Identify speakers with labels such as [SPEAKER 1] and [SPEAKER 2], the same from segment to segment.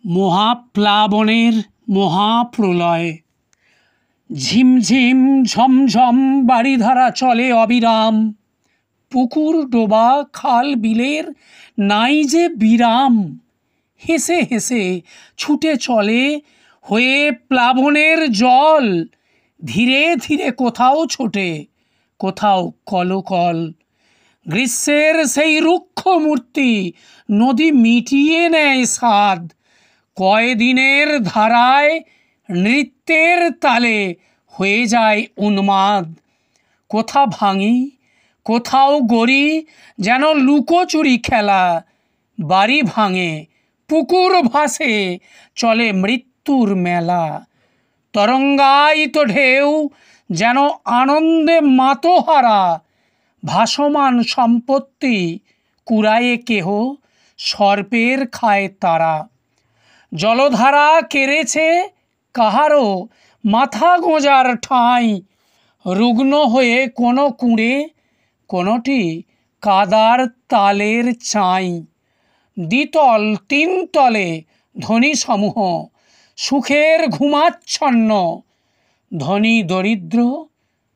[SPEAKER 1] মহাপ্লাবনের মহাপ্রলয়। ঝিমঝিম ঝমঝম বাড়িধারা চলে অবিরাম, পুকুর ডোবা খাল বিলের নাই যে বিরাম। হেসে হেসে ছুটে চলে হয়ে প্লাবনের জল, ধীরে ধীরে কোথাও ছোটে কোথাও কলকল। গ্রীষ্মের সেই রুক্ষ মূর্তি নদী মিটিয়ে নেয় স্বাদ, কয়দিনের ধারায় নৃত্যের তালে হয়ে যায় উন্মাদ। কোথা ভাঙি কোথাও গড়ি যেন লুকোচুরি খেলা, বাড়ি ভাঙে পুকুর ভাসে চলে মৃত্যুর মেলা। তরঙ্গায়িত ঢেউ যেন আনন্দে মাতোহারা, ভাসমান সম্পত্তি কুড়ায়ে কেহ সর্পের খায় তারা। জলধারা কেড়েছে কাহারও মাথা গোঁজার ঠাঁই, রুগ্ন হয়ে কোনো কুঁড়ে কোনোটি কাদার তালের চাঁই। দ্বিতল তিনতলে ধনী সমূহ সুখের ঘুমাচ্ছন্ন, ধনী দরিদ্র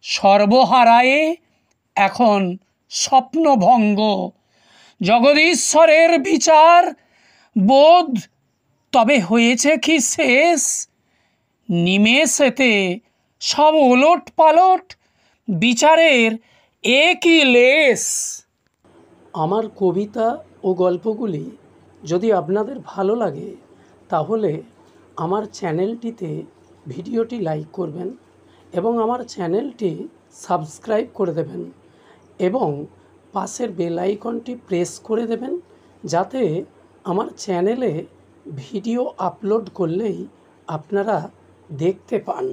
[SPEAKER 1] সর্বহারায়ে এখন স্বপ্নভঙ্গ। জগদীশ্বরের বিচার বোধ তবে হয়েছে কি শেষ, নিমেষেতে সব ওলট পালট, বিচারের একই লেশ। আমার কবিতা ও গল্পগুলি যদি আপনাদের ভালো লাগে তাহলে আমার চ্যানেলটিতে ভিডিওটি লাইক করবেন এবং আমার চ্যানেলটি সাবস্ক্রাইব করে দেবেন এবং পাশের বেল আইকনটি প্রেস করে দেবেন, যাতে আমার চ্যানেলে ভিডিও আপলোড করলেই আপনারা দেখতে পান।